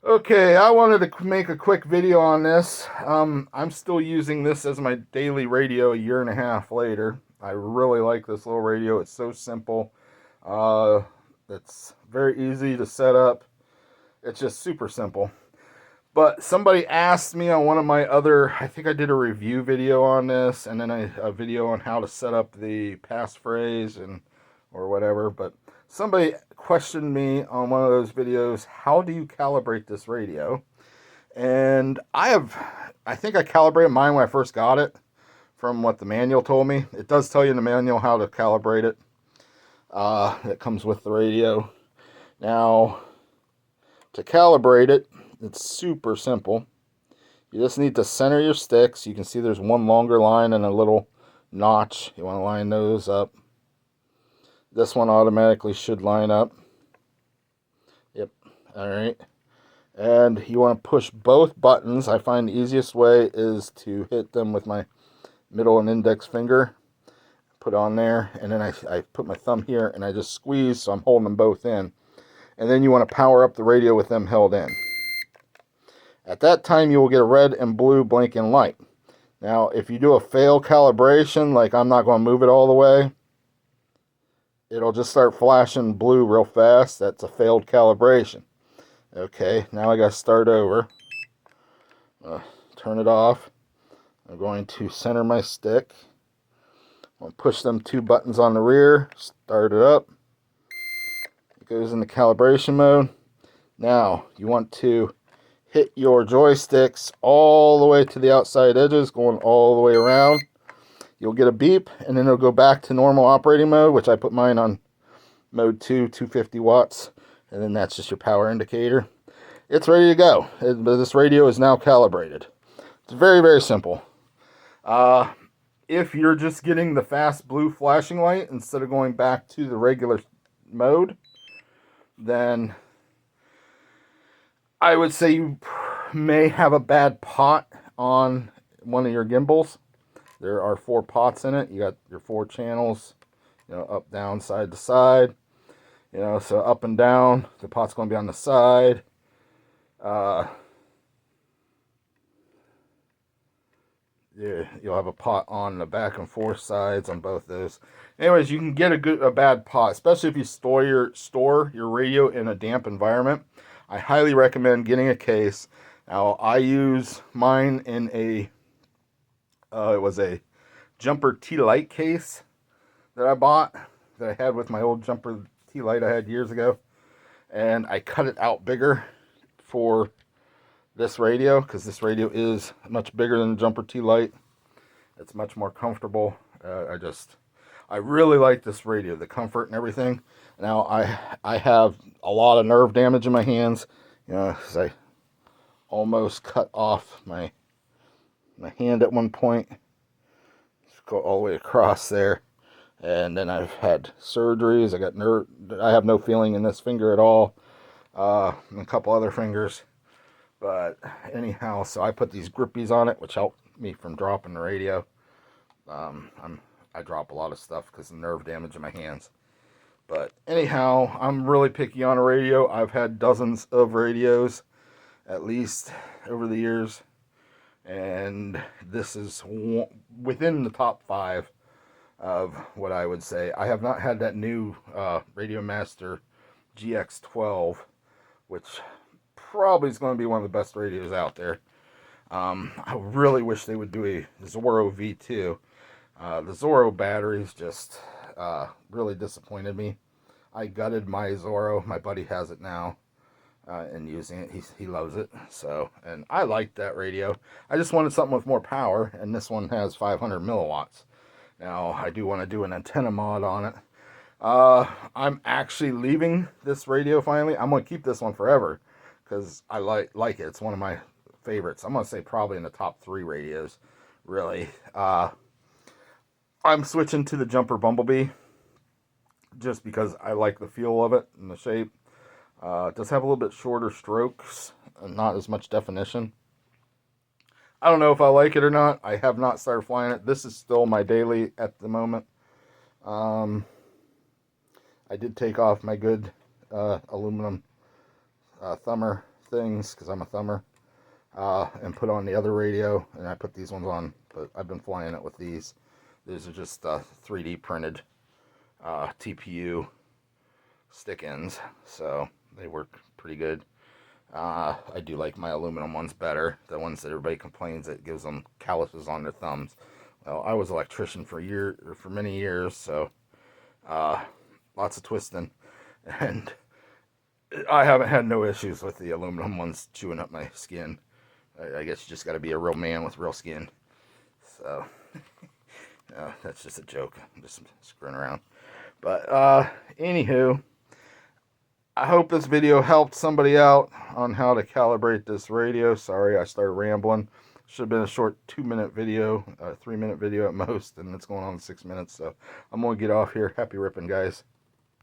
Okay, I wanted to make a quick video on this. I'm still using this as my daily radio a year and a half later. I really like this little radio. It's so simple. Uh, it's very easy to set up. It's just super simple. But somebody asked me on one of my other, I think I did a review video on this, and then a video on how to set up the passphrase and or whatever. But somebody questioned me on one of those videos, how do you calibrate this radio? And I think I calibrated mine when I first got it from what the manual told me. It does tell you in the manual how to calibrate it. It comes with the radio. Now, to calibrate it, it's super simple. You just need to center your sticks. You can see there's one longer line and a little notch. You want to line those up. This one automatically should line up. Yep. All right. And you want to push both buttons. I find the easiest way is to hit them with my middle and index finger. Put on there. And then I put my thumb here and I just squeeze so I'm holding them both in. And then you want to power up the radio with them held in. At that time, you will get a red and blue blinking light. Now, if you do a fail calibration, like I'm not going to move it all the way, it'll just start flashing blue real fast. That's a failed calibration. Okay, now I got to start over. Turn it off. I'm going to center my stick. I'm going to push them two buttons on the rear, start it up. It goes into calibration mode. Now, you want to hit your joysticks all the way to the outside edges, going all the way around. You'll get a beep, and then it'll go back to normal operating mode, which I put mine on mode 2, 250 watts, and then that's just your power indicator. It's ready to go. This radio is now calibrated. It's very, very simple. If you're just getting the fast blue flashing light instead of going back to the regular mode, then I would say you may have a bad pot on one of your gimbals. There are 4 pots in it. You got your 4 channels, up, down, side to side. So up and down, the pot's going to be on the side. Yeah, you'll have a pot on the back and forth sides on both those. Anyways, you can get a bad pot, especially if you store your radio in a damp environment. I highly recommend getting a case. Now, I use mine in it was a jumper T-Light case that I bought, that I had with my old jumper T-Light I had years ago. And I cut it out bigger for this radio, because this radio is much bigger than the jumper T-Light. It's much more comfortable. I really like this radio, the comfort and everything. Now, I have a lot of nerve damage in my hands, because I almost cut off my hand at one point. Just go all the way across there. And then I've had surgeries. I have no feeling in this finger at all. And a couple other fingers. But anyhow, so I put these grippies on it, which help me from dropping the radio. I drop a lot of stuff because of nerve damage in my hands. But anyhow, I'm really picky on a radio. I've had dozens of radios, at least, over the years. And this is within the top 5 of what I would say. I have not had that new Radio Master GX12, which probably is going to be one of the best radios out there. I really wish they would do a Zorro V2. The Zorro batteries just really disappointed me. I gutted my Zorro. My buddy has it now and using it. He loves it. So, and I liked that radio. I just wanted something with more power, and this one has 500 milliwatts. Now, I do want to do an antenna mod on it. I'm actually leaving this radio finally. I'm going to keep this one forever because I like it. It's one of my favorites. I'm going to say probably in the top 3 radios, really. I'm switching to the Jumper Bumblebee just because I like the feel of it and the shape. It does have a little bit shorter strokes and not as much definition. I don't know if I like it or not. I have not started flying it. This is still my daily at the moment. I did take off my good aluminum things because I'm a thumber, and put on the other radio, and I put these ones on, but I've been flying it with these. These are just 3D printed TPU stick ends, so they work pretty good. I do like my aluminum ones better. The ones that everybody complains that gives them calluses on their thumbs. Well, I was an electrician for many years, so lots of twisting, and I haven't had no issues with the aluminum ones chewing up my skin. I guess you just got to be a real man with real skin. So that's just a joke. I'm just screwing around. But anywho, I hope this video helped somebody out on how to calibrate this radio. Sorry, I started rambling. Should have been a short 2-minute video, 3-minute video at most, and it's going on 6 minutes. So I'm going to get off here. Happy ripping, guys.